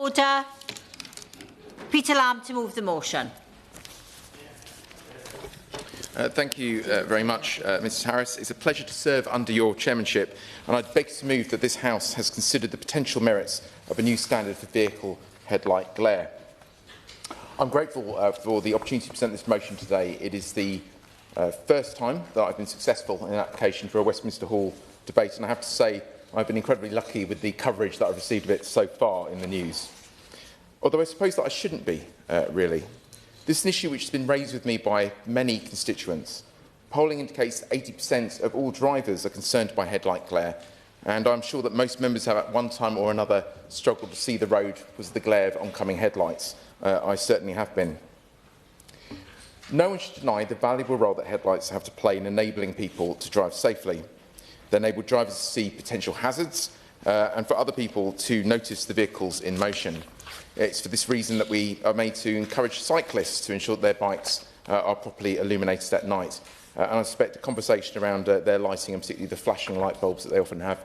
Order. Peter Lamb to move the motion. Thank you very much, Mrs Harris. It's a pleasure to serve under your chairmanship, and I beg to move that this House has considered the potential merits of a new standard for vehicle headlight glare. I'm grateful for the opportunity to present this motion today. It is the first time that I've been successful in an application for a Westminster Hall debate, and I have to say I've been incredibly lucky with the coverage that I've received of it so far in the news. Although I suppose that I shouldn't be, really. This is an issue which has been raised with me by many constituents. Polling indicates that 80% of all drivers are concerned by headlight glare, and I'm sure that most members have at one time or another struggled to see the road because of the glare of oncoming headlights. I certainly have been. No one should deny the valuable role that headlights have to play in enabling people to drive safely. They enable drivers to see potential hazards and for other people to notice the vehicles in motion. It's for this reason that we are made to encourage cyclists to ensure that their bikes are properly illuminated at night. And I suspect the conversation around their lighting, and particularly the flashing light bulbs that they often have,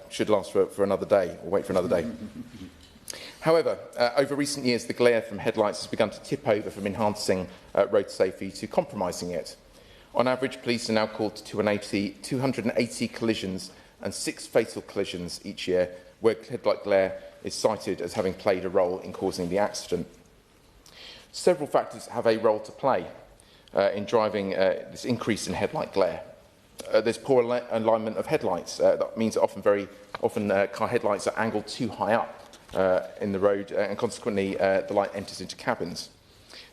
should last for another day, or wait for another day. However, over recent years, the glare from headlights has begun to tip over from enhancing road safety to compromising it. On average, police are now called to 280 collisions and 6 fatal collisions each year, where headlight glare is cited as having played a role in causing the accident. Several factors have a role to play in driving this increase in headlight glare. There's poor alignment of headlights. That means that often car headlights are angled too high up in the road, and consequently the light enters into cabins.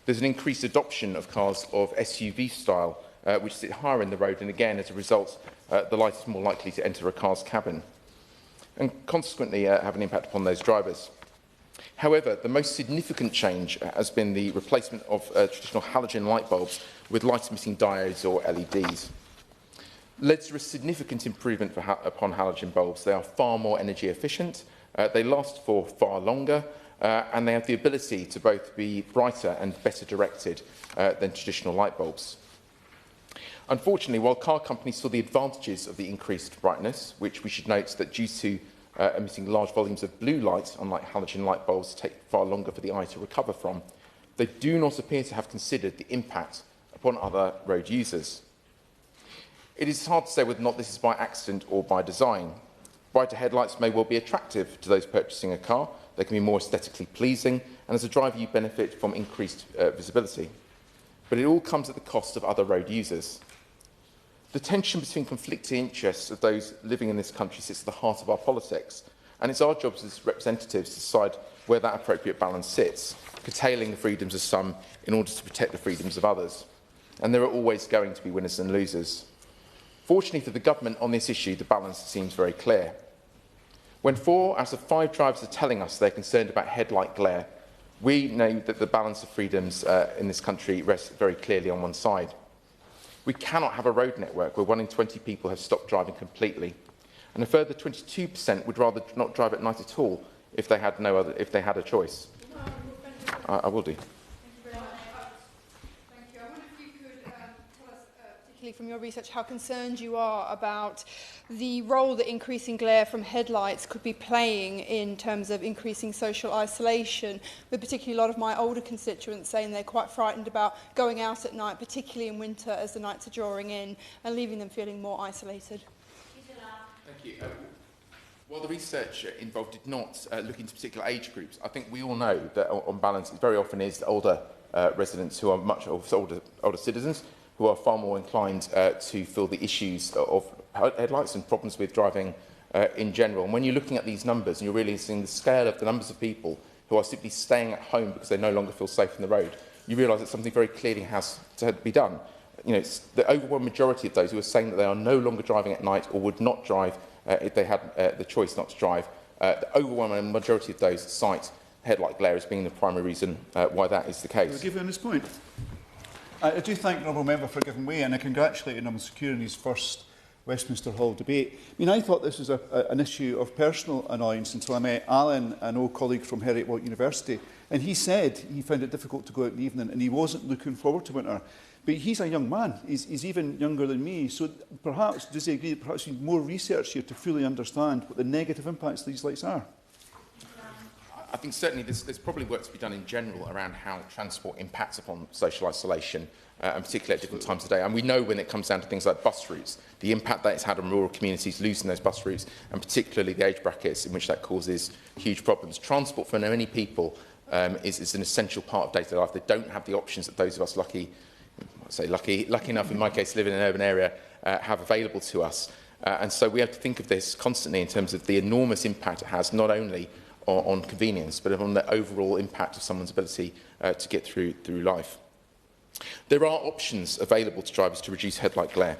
There's an increased adoption of cars of SUV style, which sit higher in the road, and again, as a result, the light is more likely to enter a car's cabin, and consequently have an impact upon those drivers. However, the most significant change has been the replacement of traditional halogen light bulbs with light-emitting diodes or LEDs. Led to a significant improvement upon halogen bulbs. They are far more energy efficient, they last for far longer, and they have the ability to both be brighter and better directed than traditional light bulbs. Unfortunately, while car companies saw the advantages of the increased brightness, which we should note that due to emitting large volumes of blue light, unlike halogen light bulbs, take far longer for the eye to recover from, they do not appear to have considered the impact upon other road users. It is hard to say whether or not this is by accident or by design. Brighter headlights may well be attractive to those purchasing a car. They can be more aesthetically pleasing, and as a driver you benefit from increased visibility. But it all comes at the cost of other road users. The tension between conflicting interests of those living in this country sits at the heart of our politics, and it's our jobs as representatives to decide where that appropriate balance sits, curtailing the freedoms of some in order to protect the freedoms of others. And there are always going to be winners and losers. Fortunately for the government on this issue, the balance seems very clear. When 4 out of 5 drivers are telling us they're concerned about headlight glare, we know that the balance of freedoms in this country rests very clearly on one side. We cannot have a road network where 1 in 20 people have stopped driving completely, and a further 22% would rather not drive at night at all if they had a choice. I will do. Thank you. I wonder if you could tell us, particularly from your research, how concerned you are about the role that increasing glare from headlights could be playing in terms of increasing social isolation, with particularly a lot of my older constituents saying they're quite frightened about going out at night, particularly in winter as the nights are drawing in, and leaving them feeling more isolated. Thank you. While the research involved did not look into particular age groups, I think we all know that on balance it very often is older residents who are much older citizens who are far more inclined to feel the issues of headlights and problems with driving in general. And when you're looking at these numbers and you're really seeing the scale of the numbers of people who are simply staying at home because they no longer feel safe on the road, you realise that something very clearly has to be done. You know, it's the overwhelming majority of those who are saying that they are no longer driving at night or would not drive if they had the choice not to drive, the overwhelming majority of those cite headlight glare as being the primary reason why that is the case. I'll give you on this point. I do thank the Honourable Member for giving way, and I congratulate him on securing his first Westminster Hall debate. I mean, I thought this was an issue of personal annoyance until I met Alan, an old colleague from Heriot-Watt University, and he said he found it difficult to go out in the evening and he wasn't looking forward to winter. But he's a young man, he's even younger than me, so perhaps, does he agree that perhaps we need more research here to fully understand what the negative impacts of these lights are? I think certainly there's probably work to be done in general around how transport impacts upon social isolation, and particularly at different times of day. And we know when it comes down to things like bus routes, the impact that it's had on rural communities losing those bus routes, and particularly the age brackets in which that causes huge problems. Transport for many people is an essential part of day-to-day life. They don't have the options that those of us lucky enough, in my case, live in an urban area, have available to us. And so we have to think of this constantly in terms of the enormous impact it has, not only on convenience, but on the overall impact of someone's ability to get through life. There are options available to drivers to reduce headlight glare.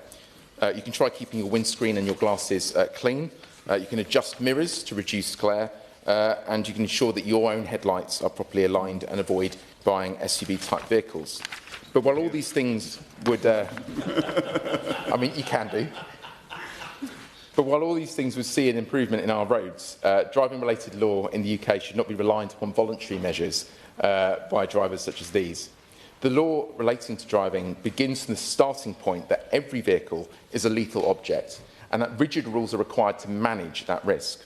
You can try keeping your windscreen and your glasses clean. You can adjust mirrors to reduce glare, and you can ensure that your own headlights are properly aligned and avoid buying SUV-type vehicles. But while all these things would... I mean, you can do. But while all these things would see an improvement in our roads, driving-related law in the UK should not be reliant upon voluntary measures by drivers such as these. The law relating to driving begins from the starting point that every vehicle is a lethal object and that rigid rules are required to manage that risk.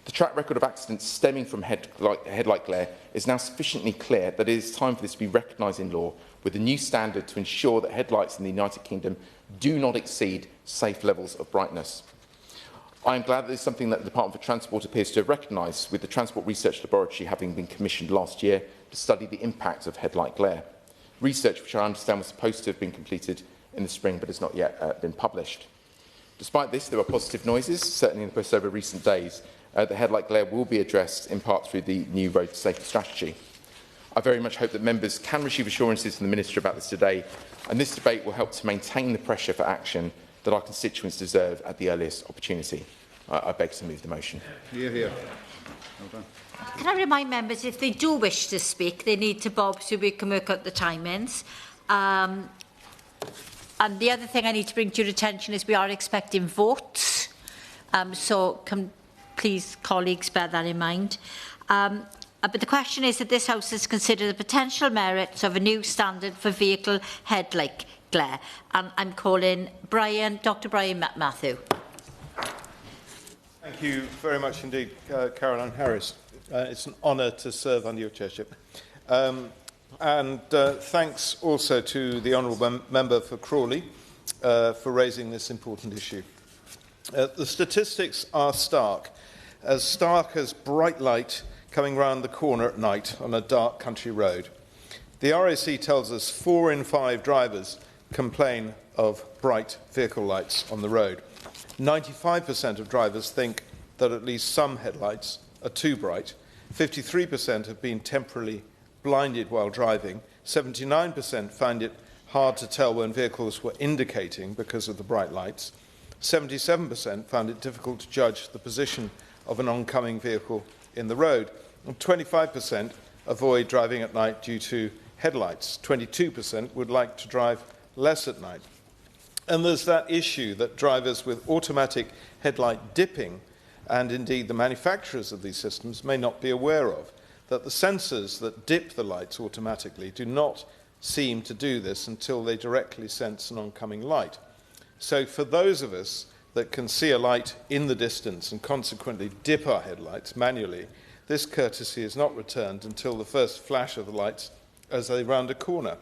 The track record of accidents stemming from headlight glare is now sufficiently clear that it is time for this to be recognised in law with a new standard to ensure that headlights in the United Kingdom do not exceed safe levels of brightness. I am glad that this is something that the Department for Transport appears to have recognised, with the Transport Research Laboratory having been commissioned last year to study the impact of headlight glare. Research which I understand was supposed to have been completed in the spring but has not yet been published. Despite this, there are positive noises, certainly in the press over recent days. The headlight glare will be addressed in part through the new road safety strategy. I very much hope that members can receive assurances from the Minister about this today, and this debate will help to maintain the pressure for action that our constituents deserve at the earliest opportunity. I beg to move the motion. Hear, hear. Well done. Can I remind members, if they do wish to speak, they need to bob so we can work out the timings. And the other thing I need to bring to your attention is we are expecting votes. So can please, colleagues, bear that in mind. But the question is that this House has considered the potential merits of a new standard for vehicle headlight glare. And I'm calling Dr Brian Matthew. Thank you very much indeed, Caroline Harris. It's an honour to serve under your chairship. Thanks also to the Honourable Member for Crawley for raising this important issue. The statistics are stark as bright light coming round the corner at night on a dark country road. The RAC tells us 4 in 5 drivers complain of bright vehicle lights on the road. 95% of drivers think that at least some headlights are too bright. 53% have been temporarily blinded while driving. 79% find it hard to tell when vehicles were indicating because of the bright lights. 77% found it difficult to judge the position of an oncoming vehicle in the road. And 25% avoid driving at night due to headlights. 22% would like to drive less at night. And there's that issue that drivers with automatic headlight dipping, and indeed the manufacturers of these systems, may not be aware of, that the sensors that dip the lights automatically do not seem to do this until they directly sense an oncoming light. So for those of us that can see a light in the distance and consequently dip our headlights manually, this courtesy is not returned until the first flash of the lights as they round a corner.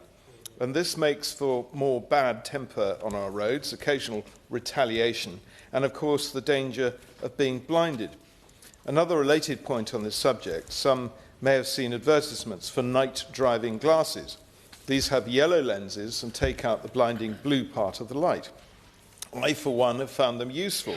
And this makes for more bad temper on our roads, occasional retaliation, and of course the danger of being blinded. Another related point on this subject, some may have seen advertisements for night driving glasses. These have yellow lenses and take out the blinding blue part of the light. I, for one, have found them useful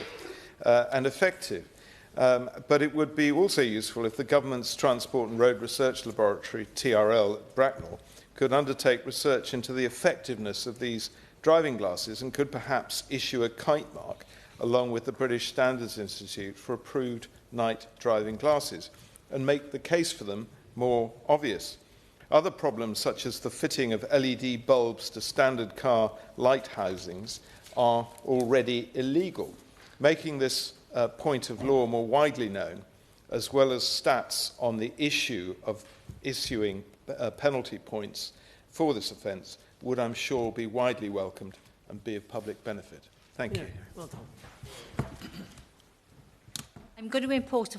and effective. But it would be also useful if the government's Transport and Road Research Laboratory, TRL, at Bracknell, could undertake research into the effectiveness of these driving glasses and could perhaps issue a kite mark along with the British Standards Institute for approved night driving glasses and make the case for them more obvious. Other problems, such as the fitting of LED bulbs to standard car light housings, are already illegal. Making this point of law more widely known, as well as stats on the issue of issuing penalty points for this offence, would, I'm sure, be widely welcomed and be of public benefit. Thank you. Well done. I'm going to impose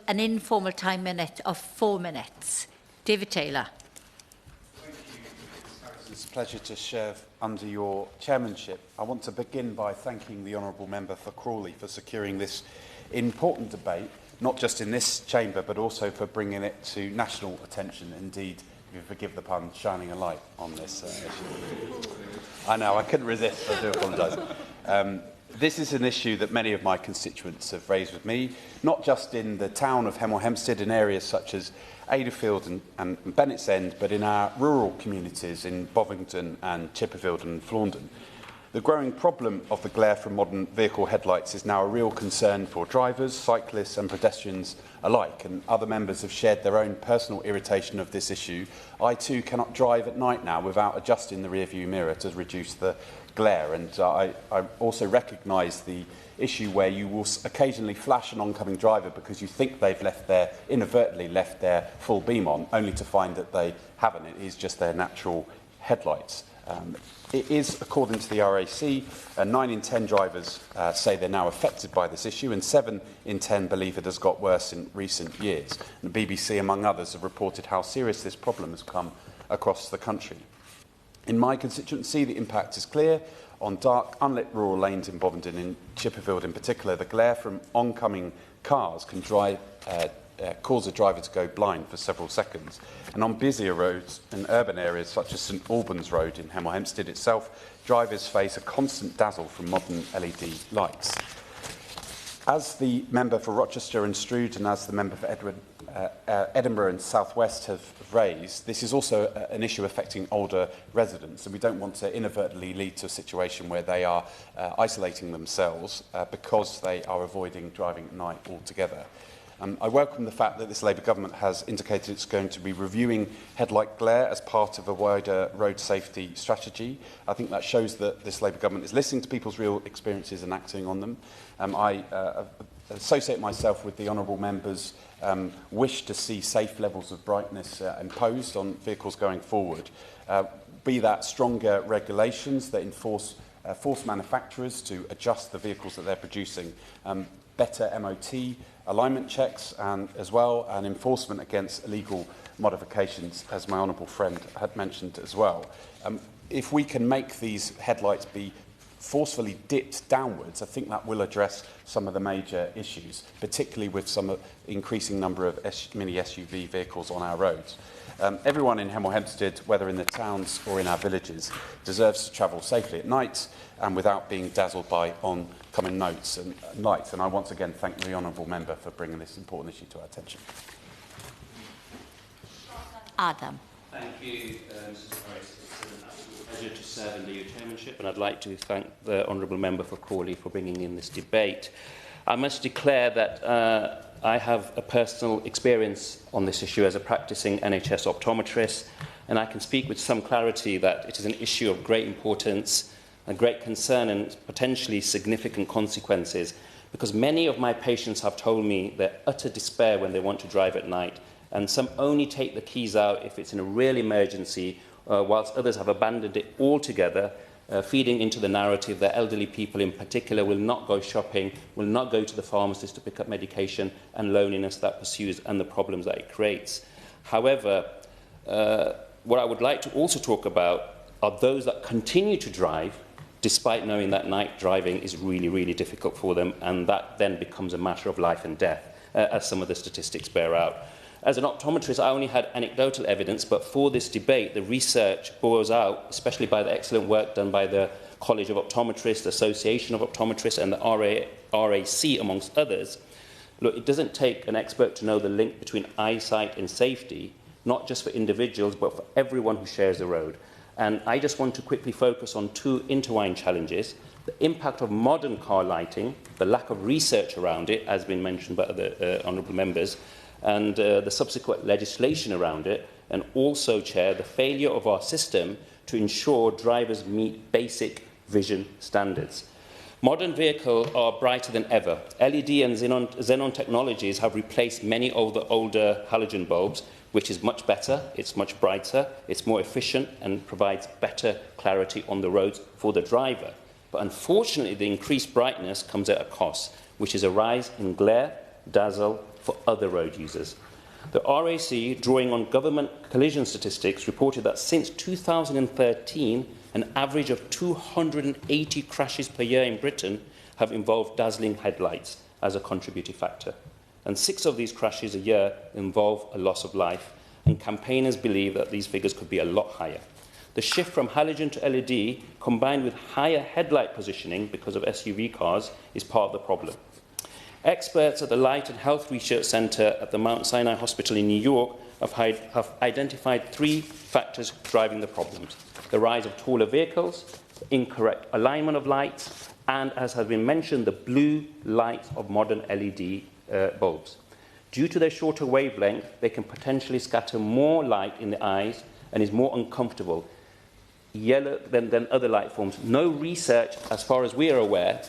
an informal time limit of 4 minutes. David Taylor. Thank you. It's a pleasure to serve under your chairmanship. I want to begin by thanking the Honourable Member for Crawley for securing this important debate, not just in this chamber, but also for bringing it to national attention. Indeed, if you forgive the pun, shining a light on this issue. I know, I couldn't resist, I do apologise. This is an issue that many of my constituents have raised with me, not just in the town of Hemel Hempstead, in areas such as Adderfield and Bennett's End, but in our rural communities in Bovington and Chipperfield and Flaundon. The growing problem of the glare from modern vehicle headlights is now a real concern for drivers, cyclists and pedestrians alike, and other members have shared their own personal irritation of this issue. I too cannot drive at night now without adjusting the rear-view mirror to reduce the glare, and I also recognise the issue where you will occasionally flash an oncoming driver because you think they've inadvertently left their full beam on, only to find that they haven't. It is just their natural headlights. It is, according to the RAC, 9 in 10 drivers say they're now affected by this issue, and 7 in 10 believe it has got worse in recent years. And the BBC, among others, have reported how serious this problem has come across the country. In my constituency, the impact is clear. On dark, unlit rural lanes in Bovington and Chipperfield in particular, the glare from oncoming cars can cause a driver to go blind for several seconds. And on busier roads in urban areas such as St Albans Road in Hemel Hempstead itself, drivers face a constant dazzle from modern LED lights. As the member for Rochester and Stroud and as the member for Edinburgh and South West have raised, this is also an issue affecting older residents, and we don't want to inadvertently lead to a situation where they are isolating themselves because they are avoiding driving at night altogether. I welcome the fact that this Labour government has indicated it's going to be reviewing headlight glare as part of a wider road safety strategy. I think that shows that this Labour government is listening to people's real experiences and acting on them. I associate myself with the honourable members' wish to see safe levels of brightness imposed on vehicles going forward, be that stronger regulations that force manufacturers to adjust the vehicles that they're producing, better MOT alignment checks as well, and enforcement against illegal modifications, as my honourable friend had mentioned as well. If we can make these headlights be forcefully dipped downwards, I think that will address some of the major issues, particularly with some increasing number of mini SUV vehicles on our roads. Everyone in Hemel Hempstead, whether in the towns or in our villages, deserves to travel safely at night and without being dazzled by oncoming lights. And I once again thank the honourable member for bringing this important issue to our attention. Adam. Thank you, Mrs. Harris. It's an absolute pleasure to serve under your chairmanship, and I'd like to thank the honourable member for Crawley for bringing in this debate. I must declare that I have a personal experience on this issue as a practising NHS optometrist, and I can speak with some clarity that it is an issue of great importance, a great concern and potentially significant consequences, because many of my patients have told me their utter despair when they want to drive at night, and some only take the keys out if it's in a real emergency, whilst others have abandoned it altogether, feeding into the narrative that elderly people in particular will not go shopping, will not go to the pharmacist to pick up medication, and loneliness that pursues and the problems that it creates. However, what I would like to also talk about are those that continue to drive despite knowing that night driving is really, really difficult for them, and that then becomes a matter of life and death, as some of the statistics bear out. As an optometrist, I only had anecdotal evidence, but for this debate, the research bores out, especially by the excellent work done by the College of Optometrists, the Association of Optometrists, and the RAC, amongst others. Look, it doesn't take an expert to know the link between eyesight and safety, not just for individuals, but for everyone who shares the road. And I just want to quickly focus on two intertwined challenges: the impact of modern car lighting, the lack of research around it, as has been mentioned by the honourable members, and the subsequent legislation around it, and also, Chair, the failure of our system to ensure drivers meet basic vision standards. Modern vehicles are brighter than ever. LED and xenon technologies have replaced many of the older halogen bulbs, which is much better, it's much brighter, it's more efficient, and provides better clarity on the roads for the driver. But unfortunately, the increased brightness comes at a cost. which is a rise in glare, dazzle for other road users. The RAC, drawing on government collision statistics, reported that since 2013, an average of 280 crashes per year in Britain have involved dazzling headlights as a contributing factor. And 6 of these crashes a year involve a loss of life, and campaigners believe that these figures could be a lot higher. The shift from halogen to LED, combined with higher headlight positioning because of SUV cars, is part of the problem. Experts at the Light and Health Research Centre at the Mount Sinai Hospital in New York have identified 3 factors driving the problems: the rise of taller vehicles, incorrect alignment of lights, and, as has been mentioned, the blue light of modern LED bulbs. Due to their shorter wavelength, they can potentially scatter more light in the eyes and is more uncomfortable than other light forms. No research, as far as we are aware,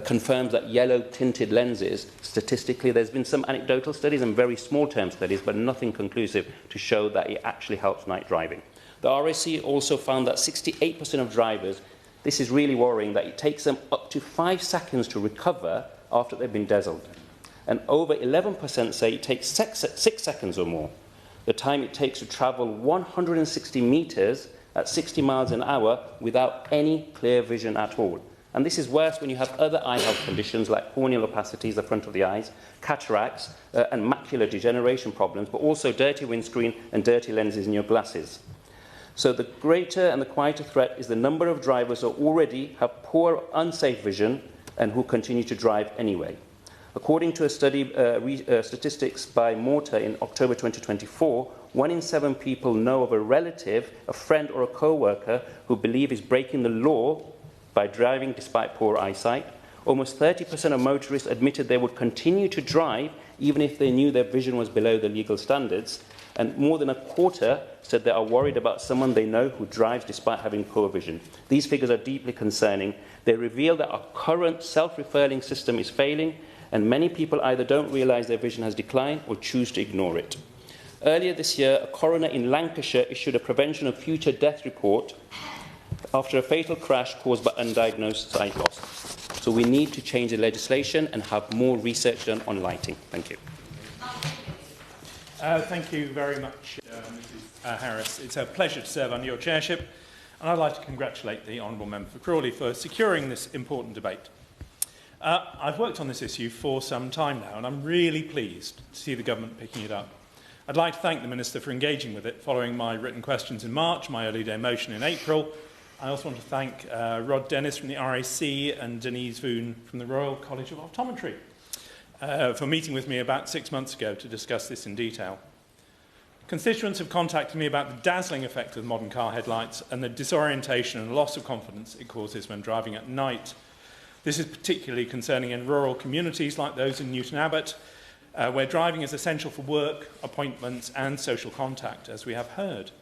confirms that yellow-tinted lenses, statistically, there's been some anecdotal studies and very small-term studies, but nothing conclusive to show that it actually helps night driving. The RAC also found that 68% of drivers, this is really worrying, that it takes them up to 5 seconds to recover after they've been dazzled. And over 11% say it takes 6 seconds or more. The time it takes to travel 160 metres at 60 miles an hour without any clear vision at all. And this is worse when you have other eye health conditions like corneal opacities, the front of the eyes, cataracts, and macular degeneration problems, but also dirty windscreen and dirty lenses in your glasses. So the greater and the quieter threat is the number of drivers who already have poor, unsafe vision and who continue to drive anyway. According to a study, statistics by Mortar in October 2024, 1 in 7 people know of a relative, a friend or a co-worker who believe is breaking the law by driving despite poor eyesight. Almost 30% of motorists admitted they would continue to drive even if they knew their vision was below the legal standards. And more than a quarter said they are worried about someone they know who drives despite having poor vision. These figures are deeply concerning. They reveal that our current self-referring system is failing, and many people either don't realise their vision has declined or choose to ignore it. Earlier this year, a coroner in Lancashire issued a prevention of future death report after a fatal crash caused by undiagnosed sight loss. So we need to change the legislation and have more research done on lighting. Thank you. Thank you very much, Mrs Harris. It's a pleasure to serve under your chairship, and I'd like to congratulate the Honourable Member for Crawley for securing this important debate. I've worked on this issue for some time now, and I'm really pleased to see the government picking it up. I'd like to thank the Minister for engaging with it following my written questions in March, my early day motion in April. I also want to thank Rod Dennis from the RAC and Denise Voon from the Royal College of Optometry for meeting with me about 6 months ago to discuss this in detail. Constituents have contacted me about the dazzling effect of modern car headlights and the disorientation and loss of confidence it causes when driving at night. This is particularly concerning in rural communities like those in Newton Abbot, where driving is essential for work, appointments and social contact, as we have heard.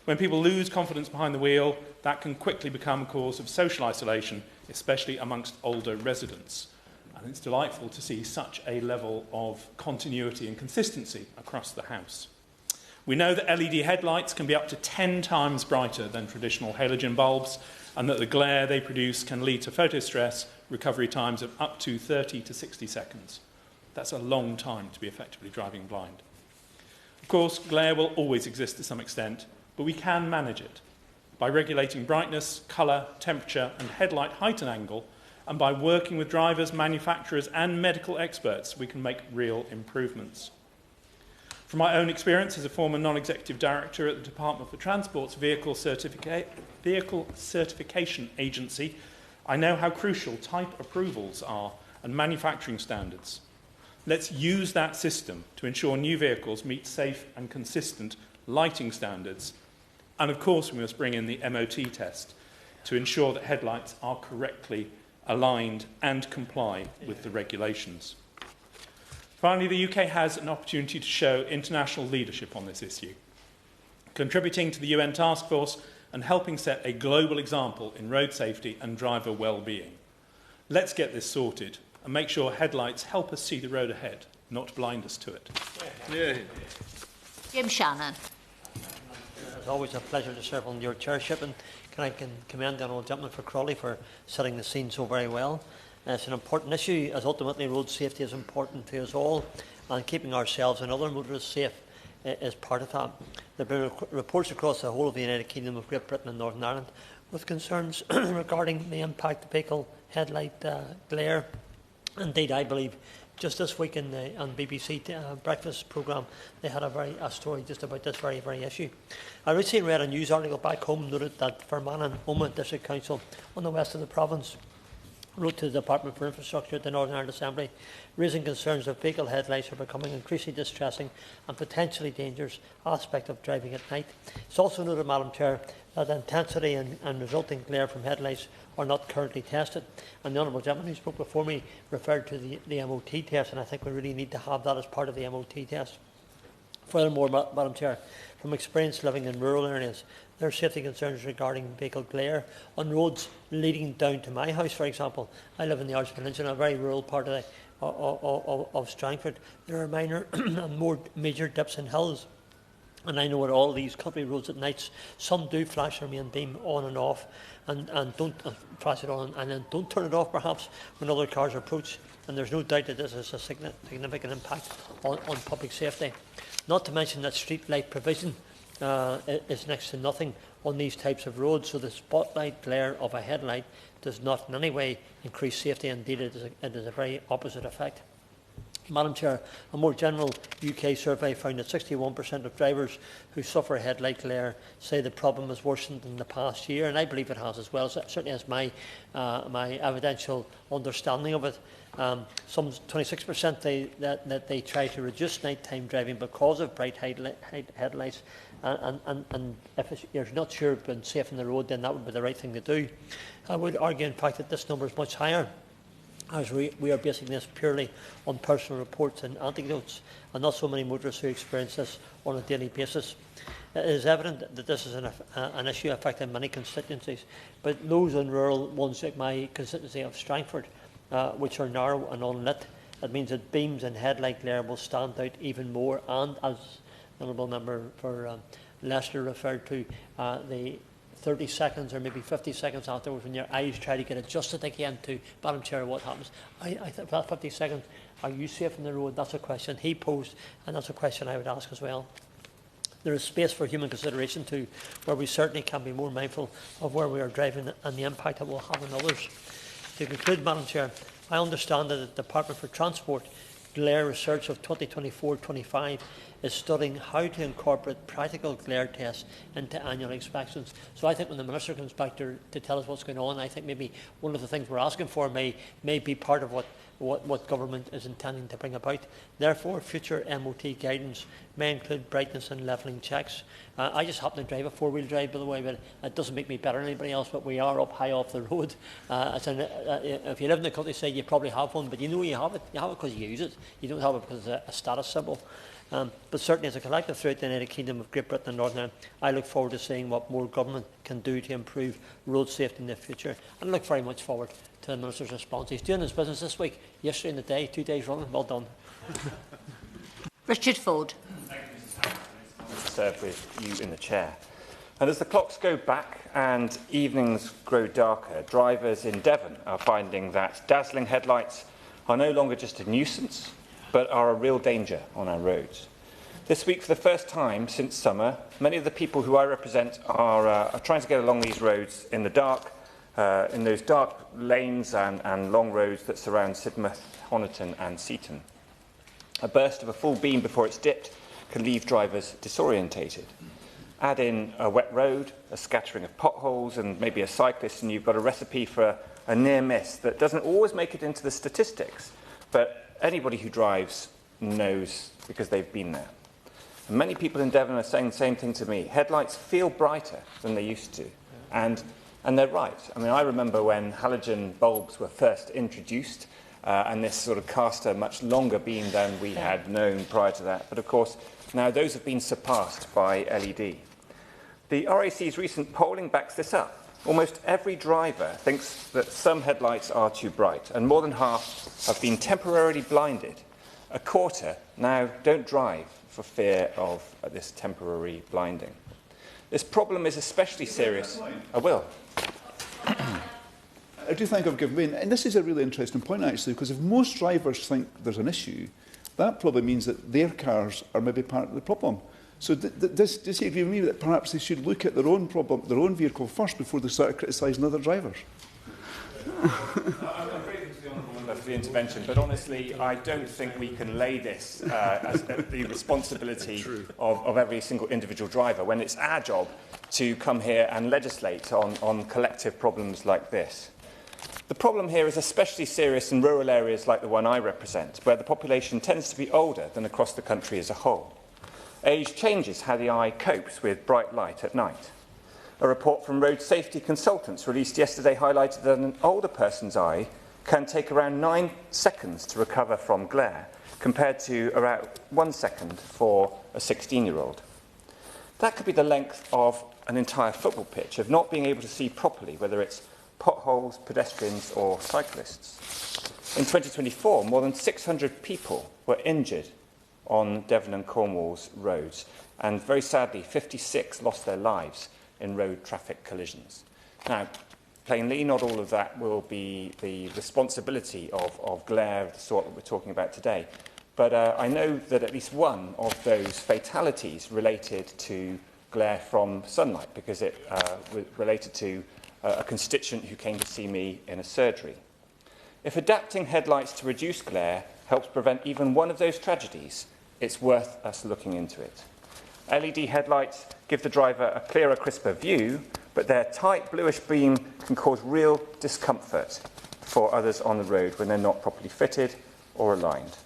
When people lose confidence behind the wheel, that can quickly become a cause of social isolation, especially amongst older residents. And it's delightful to see such a level of continuity and consistency across the House. We know that LED headlights can be up to 10 times brighter than traditional halogen bulbs, and that the glare they produce can lead to photostress recovery times of up to 30 to 60 seconds. That's a long time to be effectively driving blind. Of course, glare will always exist to some extent, but we can manage it by regulating brightness, colour, temperature and headlight height and angle, and by working with drivers, manufacturers and medical experts, we can make real improvements. From my own experience as a former non-executive director at the Department for Transport's Vehicle Certification Agency, I know how crucial type approvals are and manufacturing standards. Let's use that system to ensure new vehicles meet safe and consistent lighting standards. And of course, we must bring in the MOT test to ensure that headlights are correctly aligned and comply with the regulations. Finally, the UK has an opportunity to show international leadership on this issue, contributing to the UN task force and helping set a global example in road safety and driver well-being. Let's get this sorted and make sure headlights help us see the road ahead, not blind us to it. Yeah. Jim Shannon. It's always a pleasure to serve on your chairship, and I can commend the Honourable Gentleman for Crawley for setting the scene so very well. It's an important issue, as ultimately road safety is important to us all, and keeping ourselves and other motorists safe is part of that. There have been reports across the whole of the United Kingdom of Great Britain and Northern Ireland with concerns regarding the impact of vehicle headlight glare. Indeed, I believe just this week on BBC breakfast programme, they had a story just about this very issue. I recently read a news article back home noted that Fermanagh and Omagh District Council on the west of the province wrote to the Department for Infrastructure at the Northern Ireland Assembly, raising concerns that vehicle headlights are becoming increasingly distressing and potentially dangerous aspect of driving at night. It's also noted, Madam Chair, that the intensity and resulting glare from headlights are not currently tested. And the Honourable Gentleman who spoke before me referred to the MOT test, and I think we really need to have that as part of the MOT test. Furthermore, Madam Chair, from experience living in rural areas, there are safety concerns regarding vehicle glare on roads leading down to my house, for example. I live in the Arch Peninsula, a very rural part of Strangford. There are minor and more major dips and hills. And I know at all these country roads at nights, some do flash their main beam on and off, and don't flash it on, and then don't turn it off perhaps when other cars approach. And there's no doubt that this is a significant impact on public safety. Not to mention that street light provision is next to nothing on these types of roads, so the spotlight glare of a headlight does not in any way increase safety. Indeed, it is a very opposite effect. Madam Chair, a more general UK survey found that 61% of drivers who suffer headlight glare say the problem has worsened in the past year, and I believe it has as well. So certainly as my evidential understanding of it. Some 26% that they try to reduce nighttime driving because of bright headlights, and if you're not sure of being safe on the road, then that would be the right thing to do. I would argue, in fact, that this number is much higher, as we are basing this purely on personal reports and anecdotes, and not so many motorists who experience this on a daily basis. It is evident that this is an issue affecting many constituencies, but those in rural ones like my constituency of Strangford, which are narrow and unlit, it means that beams and headlight glare will stand out even more, and as the Honourable Member for Leicester referred to, the 30 seconds or maybe 50 seconds afterwards when your eyes try to get adjusted again to, Madam Chair, what happens? I think that 50 seconds, are you safe on the road? That's a question he posed, and that's a question I would ask as well. There is space for human consideration too, where we certainly can be more mindful of where we are driving and the impact it will have on others. To conclude, Madam Chair, I understand that the Department for Transport Glare Research of 2024-25 is studying how to incorporate practical glare tests into annual inspections. So I think when the Minister comes back to tell us what's going on, I think maybe one of the things we're asking for may be part of what government is intending to bring about. Therefore, future MOT guidance may include brightness and levelling checks. I just happen to drive a four-wheel drive, by the way, but it doesn't make me better than anybody else, but we are up high off the road. If you live in the countryside, you probably have one, but you know you have it. You have it because you use it. You don't have it because it's a status symbol. But certainly as a collective throughout the United Kingdom of Great Britain and Northern Ireland, I look forward to seeing what more government can do to improve road safety in the future, and look very much forward to the Minister's response. He's doing his business this week, yesterday and the day, 2 days running. Well done. Richard Ford. Thank you, Mrs. Harris. It's to serve with you in the chair. And as the clocks go back and evenings grow darker, drivers in Devon are finding that dazzling headlights are no longer just a nuisance, but are a real danger on our roads. This week, for the first time since summer, many of the people who I represent are trying to get along these roads in the dark, in those dark lanes and long roads that surround Sidmouth, Honiton and Seaton. A burst of a full beam before it's dipped can leave drivers disorientated. Add in a wet road, a scattering of potholes and maybe a cyclist, and you've got a recipe for a near miss that doesn't always make it into the statistics, but anybody who drives knows because they've been there. And many people in Devon are saying the same thing to me. Headlights feel brighter than they used to. And they're right. I mean, I remember when halogen bulbs were first introduced, and this sort of cast a much longer beam than we had known prior to that. But of course, now those have been surpassed by LED. The RAC's recent polling backs this up. Almost every driver thinks that some headlights are too bright, and more than half have been temporarily blinded. A quarter now don't drive for fear of this temporary blinding. This problem is especially serious. I will. I do think I've given way. And this is a really interesting point, actually, because if most drivers think there's an issue, that probably means that their cars are maybe part of the problem. So does he agree with me that perhaps they should look at their own problem, their own vehicle first before they start criticising other drivers? I'm grateful to the Honourable Member for the intervention, but honestly, I don't think we can lay this as the responsibility of every single individual driver when it's our job to come here and legislate on collective problems like this. The problem here is especially serious in rural areas like the one I represent, where the population tends to be older than across the country as a whole. Age changes how the eye copes with bright light at night. A report from road safety consultants released yesterday highlighted that an older person's eye can take around 9 seconds to recover from glare, compared to around 1 second for a 16-year-old. That could be the length of an entire football pitch, of not being able to see properly, whether it's potholes, pedestrians or cyclists. In 2024, more than 600 people were injured on Devon and Cornwall's roads, and very sadly, 56 lost their lives in road traffic collisions. Now, plainly, not all of that will be the responsibility of glare of the sort that we're talking about today, but I know that at least one of those fatalities related to glare from sunlight, because it related to a constituent who came to see me in a surgery. If adapting headlights to reduce glare helps prevent even one of those tragedies, it's worth us looking into it. LED headlights give the driver a clearer, crisper view, but their tight bluish beam can cause real discomfort for others on the road when they're not properly fitted or aligned.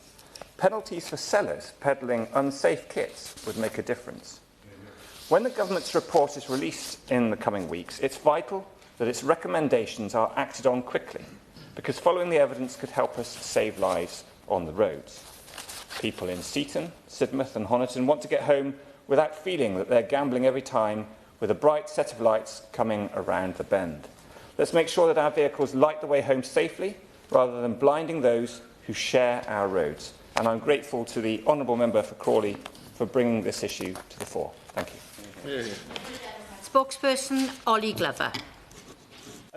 Penalties for sellers peddling unsafe kits would make a difference. When the government's report is released in the coming weeks, it's vital that its recommendations are acted on quickly, because following the evidence could help us save lives on the roads. People in Seaton, Sidmouth and Honiton want to get home without feeling that they're gambling every time with a bright set of lights coming around the bend. Let's make sure that our vehicles light the way home safely, rather than blinding those who share our roads. And I'm grateful to the Honourable Member for Crawley for bringing this issue to the fore. Thank you. Spokesperson Ollie Glover.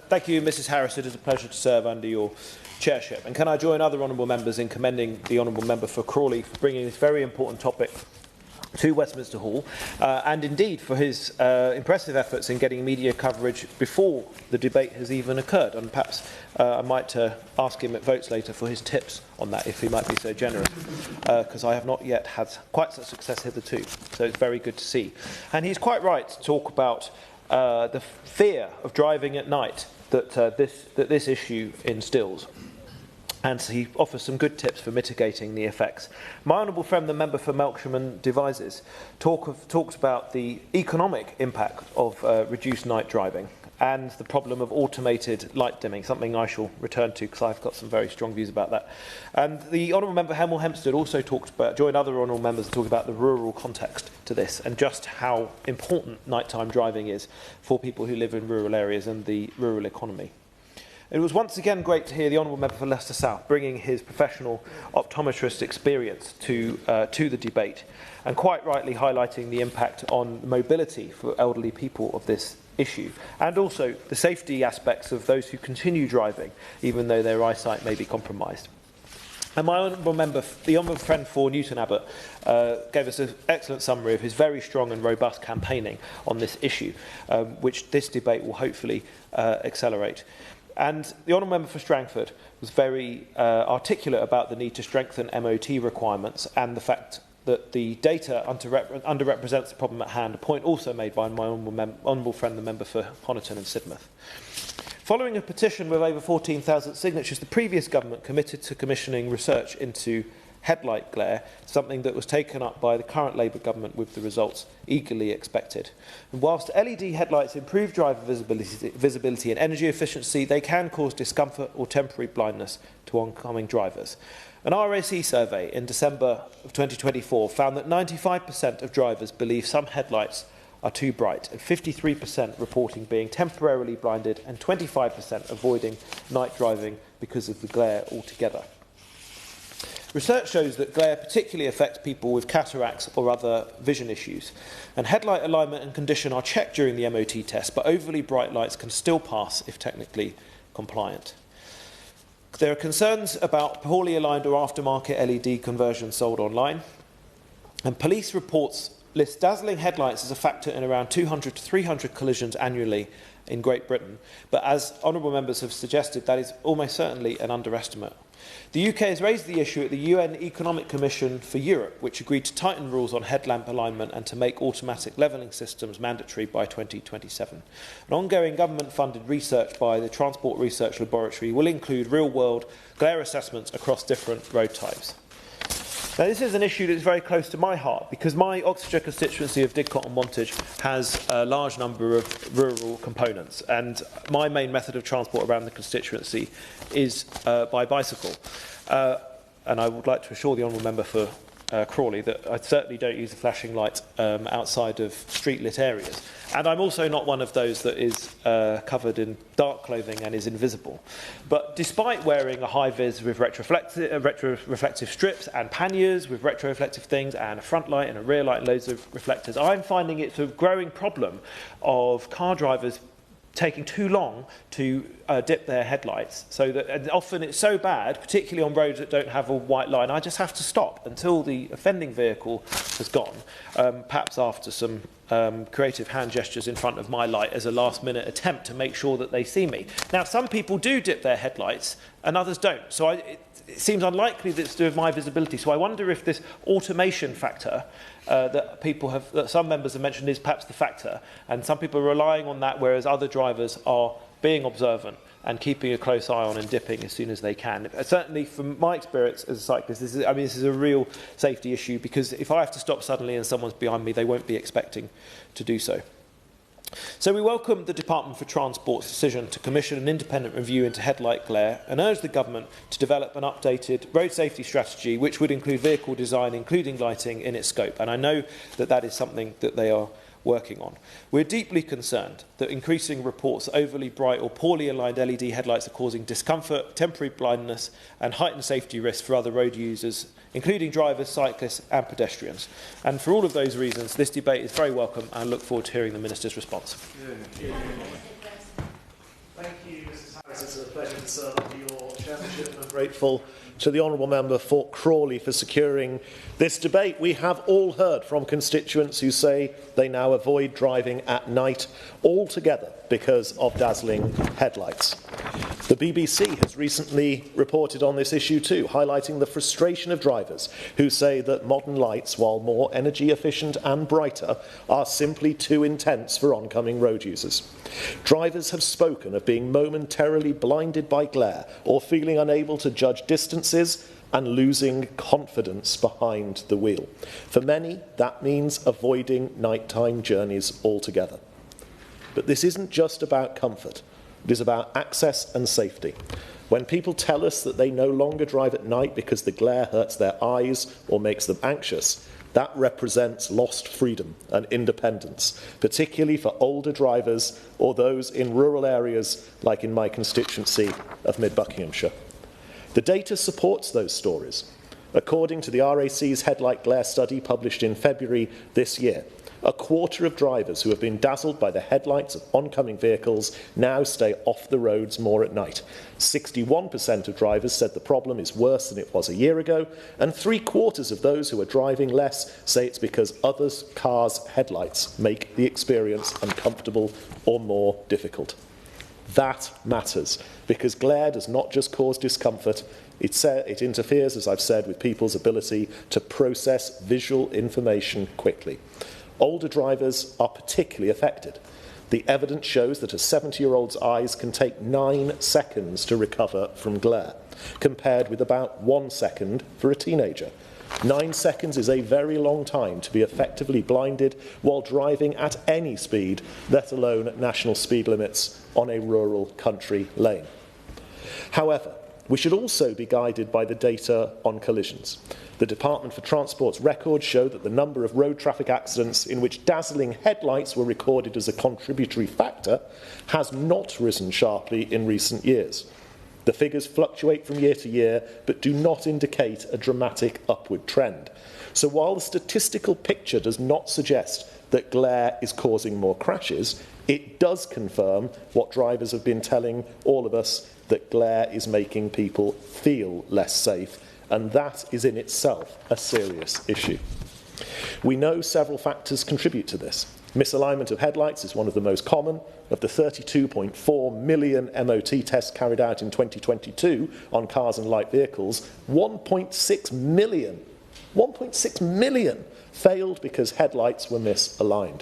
Thank you, Mrs Harris. It is a pleasure to serve under your chairship. And can I join other honourable members in commending the Honourable Member for Crawley for bringing this very important topic to Westminster Hall, and indeed for his impressive efforts in getting media coverage before the debate has even occurred. And perhaps I might ask him at votes later for his tips on that, if he might be so generous, because I have not yet had quite such success hitherto. So it's very good to see. And he's quite right to talk about the fear of driving at night that this issue instills. And so he offers some good tips for mitigating the effects. My honourable friend, the member for Melksham and Devizes, talks about the economic impact of reduced night driving and the problem of automated light dimming, something I shall return to because I've got some very strong views about that. And the honourable member Hemel Hempstead also joined other honourable members to talk about the rural context to this and just how important nighttime driving is for people who live in rural areas and the rural economy. It was once again great to hear the Honourable Member for Leicester South bringing his professional optometrist experience to the debate, and quite rightly highlighting the impact on mobility for elderly people of this issue, and also the safety aspects of those who continue driving, even though their eyesight may be compromised. And my honourable member, the honourable friend for Newton Abbott, gave us an excellent summary of his very strong and robust campaigning on this issue, which this debate will hopefully accelerate. And the honourable member for Strangford was very articulate about the need to strengthen MOT requirements and the fact that the data underrepresents the problem at hand, a point also made by my honourable friend, the member for Honiton and Sidmouth. Following a petition with over 14,000 signatures, the previous government committed to commissioning research into headlight glare, something that was taken up by the current Labour government with the results eagerly expected. And whilst LED headlights improve driver visibility and energy efficiency, they can cause discomfort or temporary blindness to oncoming drivers. An RAC survey in December of 2024 found that 95% of drivers believe some headlights are too bright, and 53% reporting being temporarily blinded and 25% avoiding night driving because of the glare altogether. Research shows that glare particularly affects people with cataracts or other vision issues, and headlight alignment and condition are checked during the MOT test, but overly bright lights can still pass if technically compliant. There are concerns about poorly aligned or aftermarket LED conversions sold online, and police reports list dazzling headlights as a factor in around 200 to 300 collisions annually in Great Britain, but as honourable members have suggested, that is almost certainly an underestimate. The UK has raised the issue at the UN Economic Commission for Europe, which agreed to tighten rules on headlamp alignment and to make automatic levelling systems mandatory by 2027. An ongoing government-funded research by the Transport Research Laboratory will include real-world glare assessments across different road types. Now, this is an issue that is very close to my heart because my Oxfordshire constituency of Didcot and Wantage has a large number of rural components, and my main method of transport around the constituency is by bicycle. And I would like to assure the honourable member for Crawley that I certainly don't use a flashing light outside of street-lit areas. And I'm also not one of those that is covered in dark clothing and is invisible. But despite wearing a high-vis with retroreflective strips and panniers with retroreflective things and a front light and a rear light and loads of reflectors, I'm finding it's a growing problem of car drivers taking too long to dip their headlights, so that and often it's so bad, particularly on roads that don't have a white line, I just have to stop until the offending vehicle has gone, perhaps after some creative hand gestures in front of my light as a last-minute attempt to make sure that they see me. Now, some people do dip their headlights and others don't, so it seems unlikely that it's to do with my visibility. So I wonder if this automation factor that some members have mentioned is perhaps the factor, and some people are relying on that, whereas other drivers are being observant and keeping a close eye on and dipping as soon as they can. Certainly, from my experience as a cyclist, this is a real safety issue, because if I have to stop suddenly and someone's behind me, they won't be expecting to do so. So we welcome the Department for Transport's decision to commission an independent review into headlight glare and urge the government to develop an updated road safety strategy which would include vehicle design, including lighting, in its scope. And I know that that is something that they are working on. We're deeply concerned that increasing reports that overly bright or poorly aligned LED headlights are causing discomfort, temporary blindness and heightened safety risks for other road users, including drivers, cyclists and pedestrians. And for all of those reasons, this debate is very welcome, and I look forward to hearing the Minister's response. Thank you, Mrs Harris. It's a pleasure to serve under your chairmanship. I'm grateful to the honourable member for Crawley for securing this debate. We have all heard from constituents who say they now avoid driving at night altogether because of dazzling headlights. The BBC has recently reported on this issue too, highlighting the frustration of drivers who say that modern lights, while more energy efficient and brighter, are simply too intense for oncoming road users. Drivers have spoken of being momentarily blinded by glare or feeling unable to judge distances and losing confidence behind the wheel. For many, that means avoiding nighttime journeys altogether. But this isn't just about comfort. It is about access and safety. When people tell us that they no longer drive at night because the glare hurts their eyes or makes them anxious, that represents lost freedom and independence, particularly for older drivers or those in rural areas like in my constituency of Mid-Buckinghamshire. The data supports those stories. According to the RAC's headlight glare study published in February this year, a quarter of drivers who have been dazzled by the headlights of oncoming vehicles now stay off the roads more at night. 61% of drivers said the problem is worse than it was a year ago, and 3/4 of those who are driving less say it's because other cars' headlights make the experience uncomfortable or more difficult. That matters, because glare does not just cause discomfort, it interferes, as I've said, with people's ability to process visual information quickly. Older drivers are particularly affected. The evidence shows that a 70-year-old's eyes can take 9 seconds to recover from glare, compared with about 1 second for a teenager. 9 seconds is a very long time to be effectively blinded while driving at any speed, let alone at national speed limits on a rural country lane. However, we should also be guided by the data on collisions. The Department for Transport's records show that the number of road traffic accidents in which dazzling headlights were recorded as a contributory factor has not risen sharply in recent years. The figures fluctuate from year to year, but do not indicate a dramatic upward trend. So while the statistical picture does not suggest that glare is causing more crashes, It does confirm what drivers have been telling all of us, that glare is making people feel less safe, and that is in itself a serious issue. We know several factors contribute to this. Misalignment of headlights is one of the most common. Of the 32.4 million MOT tests carried out in 2022 on cars and light vehicles, 1.6 million failed because headlights were misaligned.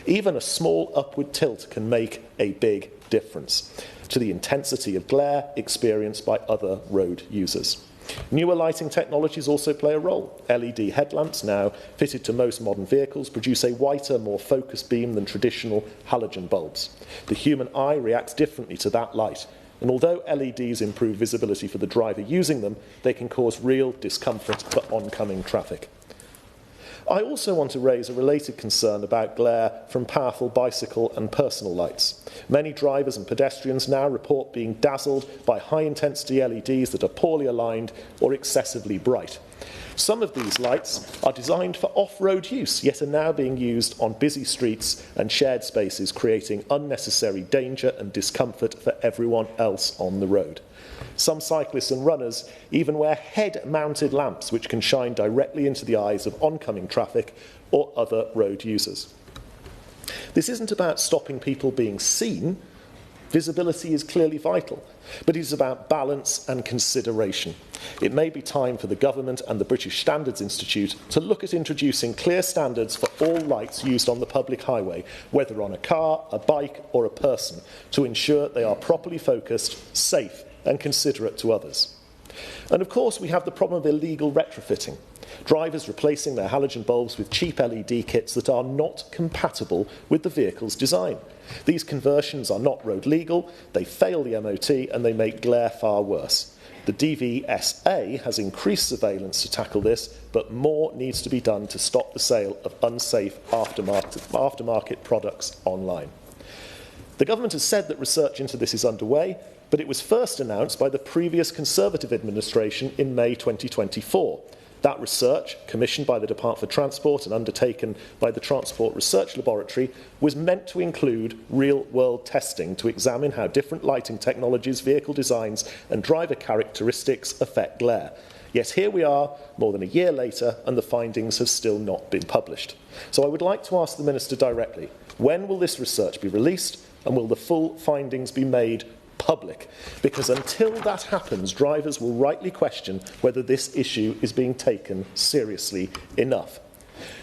Even a small upward tilt can make a big difference to the intensity of glare experienced by other road users. Newer lighting technologies also play a role. LED headlamps, now fitted to most modern vehicles, produce a whiter, more focused beam than traditional halogen bulbs. The human eye reacts differently to that light, and although LEDs improve visibility for the driver using them, they can cause real discomfort for oncoming traffic. I also want to raise a related concern about glare from powerful bicycle and personal lights. Many drivers and pedestrians now report being dazzled by high-intensity LEDs that are poorly aligned or excessively bright. Some of these lights are designed for off-road use, yet are now being used on busy streets and shared spaces, creating unnecessary danger and discomfort for everyone else on the road. Some cyclists and runners even wear head-mounted lamps which can shine directly into the eyes of oncoming traffic or other road users. This isn't about stopping people being seen. Visibility is clearly vital, but it is about balance and consideration. It may be time for the government and the British Standards Institute to look at introducing clear standards for all lights used on the public highway, whether on a car, a bike or a person, to ensure they are properly focused, safe and considerate to others. And of course we have the problem of illegal retrofitting. Drivers replacing their halogen bulbs with cheap LED kits that are not compatible with the vehicle's design. These conversions are not road legal, they fail the MOT and they make glare far worse. The DVSA has increased surveillance to tackle this, but more needs to be done to stop the sale of unsafe aftermarket products online. The government has said that research into this is underway, but it was first announced by the previous Conservative administration in May 2024. That research, commissioned by the Department for Transport and undertaken by the Transport Research Laboratory, was meant to include real-world testing to examine how different lighting technologies, vehicle designs and driver characteristics affect glare. Yet here we are, more than a year later, and the findings have still not been published. So I would like to ask the Minister directly, when will this research be released and will the full findings be made public? Because until that happens, drivers will rightly question whether this issue is being taken seriously enough.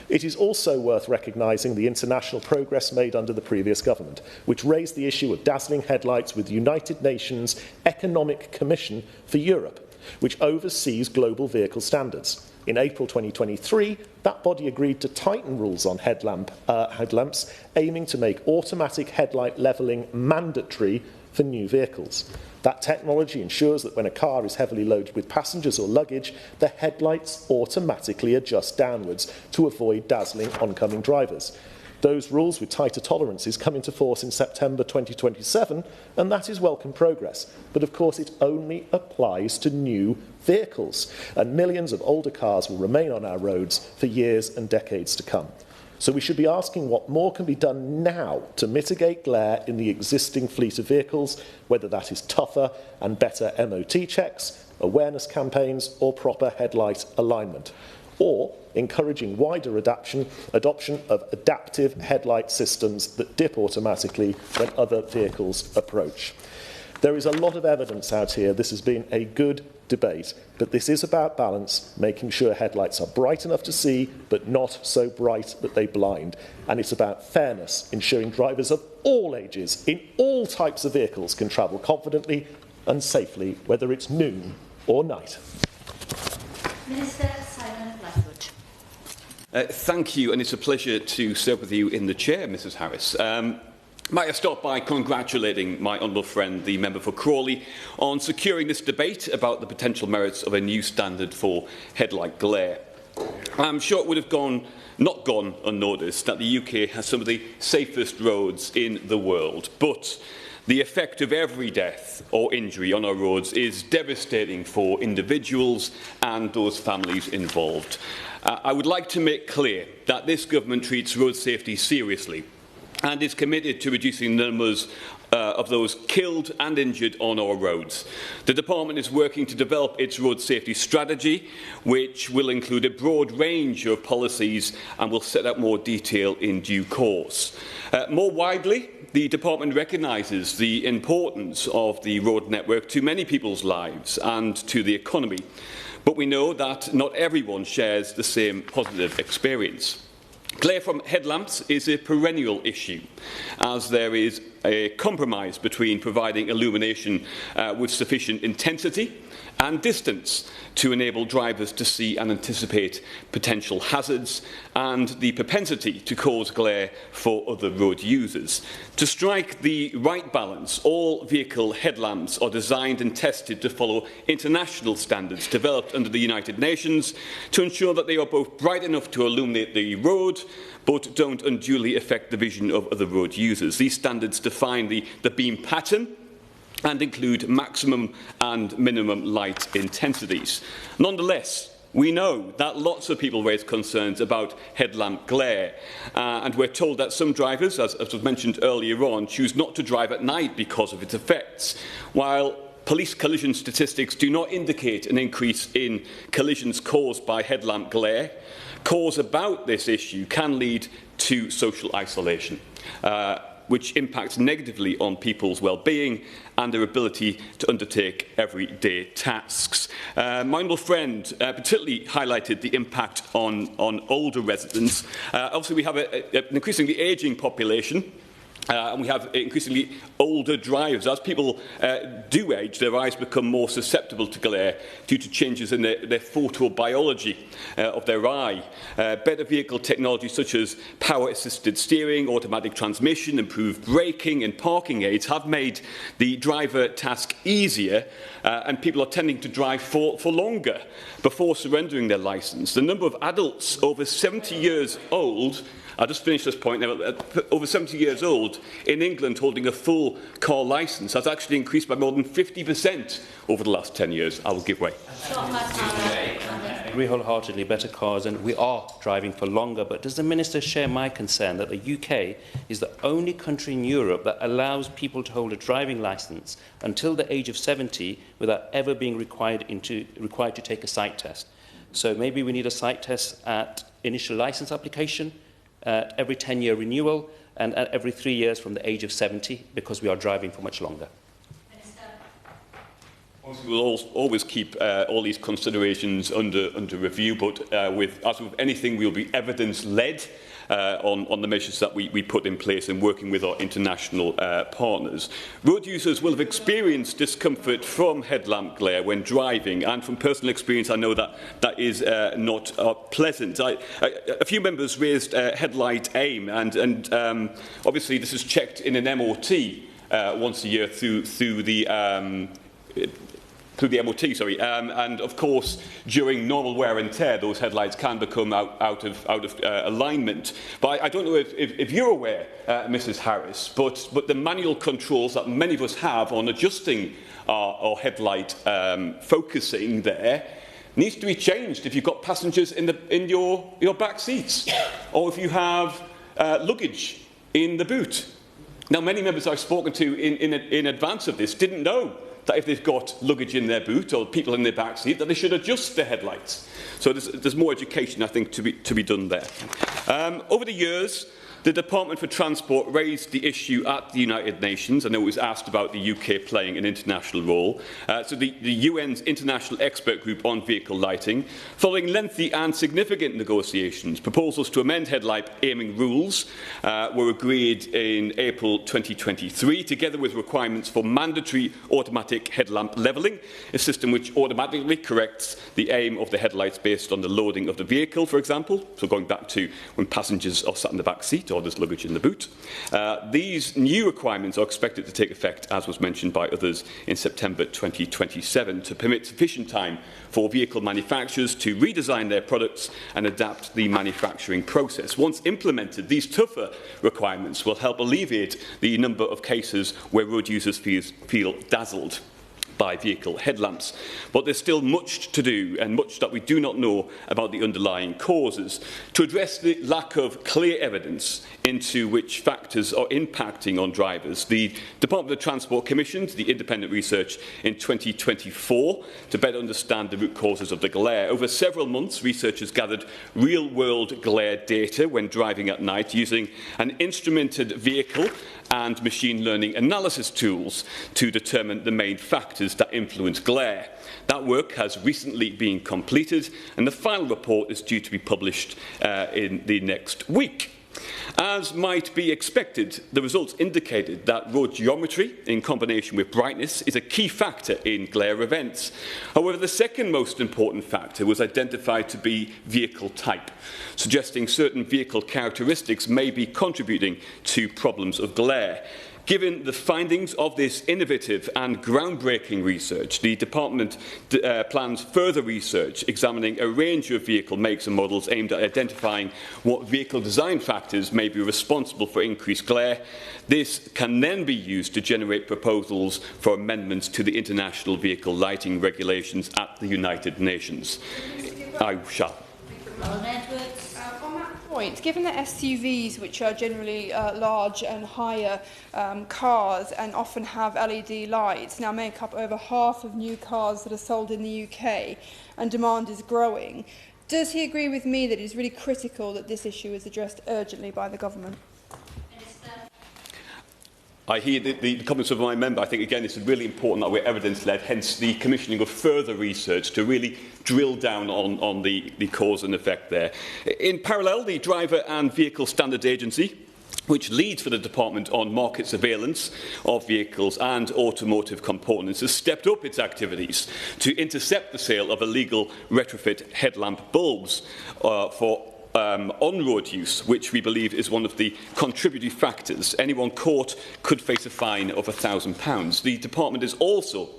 It is also worth recognising the international progress made under the previous government, which raised the issue of dazzling headlights with the United Nations Economic Commission for Europe, which oversees global vehicle standards. In April 2023, that body agreed to tighten rules on headlamps, aiming to make automatic headlight levelling mandatory for new vehicles. That technology ensures that when a car is heavily loaded with passengers or luggage, the headlights automatically adjust downwards to avoid dazzling oncoming drivers. Those rules with tighter tolerances come into force in September 2027, and that is welcome progress. But of course, it only applies to new vehicles, and millions of older cars will remain on our roads for years and decades to come. So we should be asking what more can be done now to mitigate glare in the existing fleet of vehicles, whether that is tougher and better MOT checks, awareness campaigns, or proper headlight alignment, or encouraging wider adoption of adaptive headlight systems that dip automatically when other vehicles approach. There is a lot of evidence out here. This has been a good debate, but this is about balance, making sure headlights are bright enough to see, but not so bright that they blind. And it's about fairness, ensuring drivers of all ages, in all types of vehicles, can travel confidently and safely, whether it's noon or night. Minister Simon Blackwood. Thank you, and it's a pleasure to serve with you in the chair, Mrs Harris. Might I start by congratulating my honourable friend, the member for Crawley, on securing this debate about the potential merits of a new standard for headlight glare. I'm sure it would have not gone unnoticed that the UK has some of the safest roads in the world, but the effect of every death or injury on our roads is devastating for individuals and those families involved. I would like to make clear that this government treats road safety seriously. and is committed to reducing the numbers of those killed and injured on our roads. The Department is working to develop its road safety strategy, which will include a broad range of policies and will set out more detail in due course. More widely, the Department recognises the importance of the road network to many people's lives and to the economy, but we know that not everyone shares the same positive experience. Glare from headlamps is a perennial issue, as there is a compromise between providing illumination with sufficient intensity and distance to enable drivers to see and anticipate potential hazards and the propensity to cause glare for other road users. To strike the right balance, all vehicle headlamps are designed and tested to follow international standards developed under the United Nations to ensure that they are both bright enough to illuminate the road but don't unduly affect the vision of other road users. These standards define the beam pattern and include maximum and minimum light intensities. Nonetheless, we know that lots of people raise concerns about headlamp glare, and we're told that some drivers, as was mentioned earlier on, choose not to drive at night because of its effects, while police collision statistics do not indicate an increase in collisions caused by headlamp glare. Calls about this issue can lead to social isolation, which impacts negatively on people's well-being and their ability to undertake everyday tasks. My honourable friend particularly highlighted the impact on older residents. Obviously, we have an increasingly ageing population, and we have increasingly older drivers. As people do age, their eyes become more susceptible to glare due to changes in their photobiology of their eye. Better vehicle technology such as power-assisted steering, automatic transmission, improved braking and parking aids have made the driver task easier, and people are tending to drive for longer before surrendering their licence. The number of adults over 70 years old, I'll just finish this point now, over 70 years old in England holding a full car licence has actually increased by more than 50% over the last 10 years. I will give way. I agree wholeheartedly, better cars, and we are driving for longer, but does the Minister share my concern that the UK is the only country in Europe that allows people to hold a driving licence until the age of 70 without ever being required to take a sight test? So maybe we need a sight test at initial licence application, every 10-year renewal, and at every 3 years from the age of 70, because we are driving for much longer. We will always keep all these considerations under review, but as with anything, we will be evidence-led on the measures that we put in place in working with our international partners. Road users will have experienced discomfort from headlamp glare when driving, and from personal experience I know that is not pleasant. A few members raised headlight aim, and obviously this is checked in an MOT once a year through the MOT, and of course, during normal wear and tear, those headlights can become out of alignment. But I don't know if you're aware, Mrs. Harris, but the manual controls that many of us have on adjusting our headlight focusing there needs to be changed if you've got passengers in your back seats, or if you have luggage in the boot. Now, many members I've spoken to in advance of this didn't know that if they've got luggage in their boot or people in their back seat, that they should adjust their headlights. So there's more education, I think, to be done there. Over the years, the Department for Transport raised the issue at the United Nations. I know it was asked about the UK playing an international role. So the UN's International Expert Group on Vehicle Lighting, following lengthy and significant negotiations, proposals to amend headlight aiming rules were agreed in April 2023, together with requirements for mandatory automatic headlamp levelling, a system which automatically corrects the aim of the headlights based on the loading of the vehicle, for example. So going back to when passengers are sat in the back seat or there's luggage in the boot. These new requirements are expected to take effect, as was mentioned by others, in September 2027 to permit sufficient time for vehicle manufacturers to redesign their products and adapt the manufacturing process. Once implemented, these tougher requirements will help alleviate the number of cases where road users feel dazzled by vehicle headlamps. But there's still much to do and much that we do not know about the underlying causes. To address the lack of clear evidence into which factors are impacting on drivers, the Department of Transport commissioned the independent research in 2024 to better understand the root causes of the glare. Over several months, researchers gathered real-world glare data when driving at night using an instrumented vehicle and machine learning analysis tools to determine the main factors that influence glare. That work has recently been completed, and the final report is due to be published in the next week. As might be expected, the results indicated that road geometry, in combination with brightness, is a key factor in glare events. However, the second most important factor was identified to be vehicle type, suggesting certain vehicle characteristics may be contributing to problems of glare. Given the findings of this innovative and groundbreaking research, the Department plans further research examining a range of vehicle makes and models aimed at identifying what vehicle design factors may be responsible for increased glare. This can then be used to generate proposals for amendments to the International Vehicle Lighting Regulations at the United Nations. I shall. On that point, given that SUVs, which are generally large and higher cars and often have LED lights, now make up over half of new cars that are sold in the UK, and demand is growing, does he agree with me that it is really critical that this issue is addressed urgently by the government? I hear the comments of my member. I think, again, it's really important that we're evidence-led, hence the commissioning of further research to really drill down on the cause and effect there. In parallel, the Driver and Vehicle Standards Agency, which leads for the Department on market surveillance of vehicles and automotive components, has stepped up its activities to intercept the sale of illegal retrofit headlamp bulbs for on-road use, which we believe is one of the contributory factors. Anyone caught could face a fine of £1,000. The department is also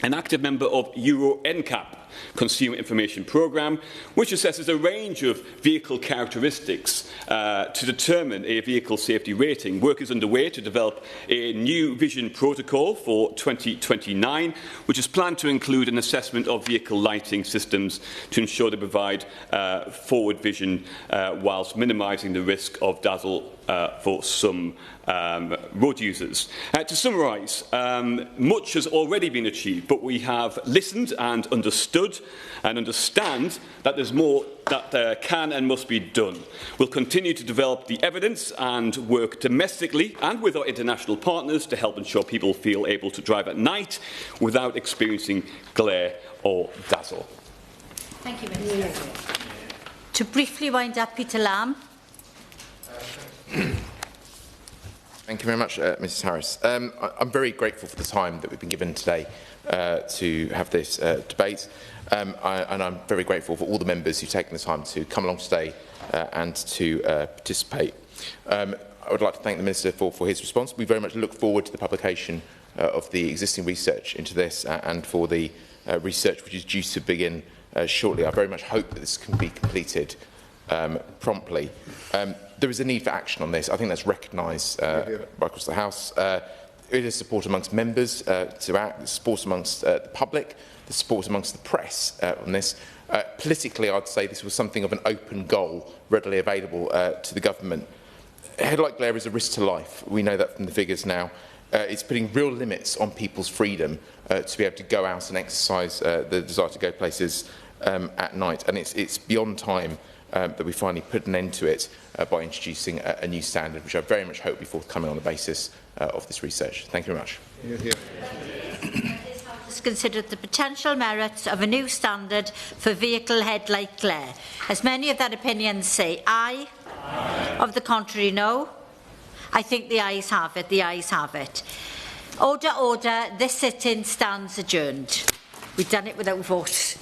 an active member of Euro NCAP, Consumer Information Programme, which assesses a range of vehicle characteristics to determine a vehicle safety rating. Work is underway to develop a new vision protocol for 2029, which is planned to include an assessment of vehicle lighting systems to ensure they provide forward vision whilst minimising the risk of dazzle for some road users. To summarise, much has already been achieved, but we have listened and understood and understand that there's more that can and must be done. We'll continue to develop the evidence and work domestically and with our international partners to help ensure people feel able to drive at night without experiencing glare or dazzle. Thank you, Minister. To briefly wind up, Peter Lamb. Thank you very much, Mrs Harris. I'm very grateful for the time that we've been given today to have this debate, and I'm very grateful for all the members who've taken the time to come along today and to participate. I would like to thank the Minister for his response. We very much look forward to the publication of the existing research into this and for the research which is due to begin shortly. I very much hope that this can be completed promptly. There is a need for action on this. I think that's recognised right across the House. It is support amongst members to act, support amongst the public, the support amongst the press on this. Politically, I'd say this was something of an open goal, readily available to the government. Headlight glare is a risk to life. We know that from the figures now. It's putting real limits on people's freedom to be able to go out and exercise the desire to go places at night. And it's beyond time that we finally put an end to it by introducing a new standard, which I very much hope will be forthcoming on the basis of this research. Thank you very much. This House has considered the potential merits of a new standard for vehicle headlight glare. As many of that opinions say aye. Aye. Of the contrary, no. I think the ayes have it. The ayes have it. Order, order. This sit-in stands adjourned. We've done it without vote.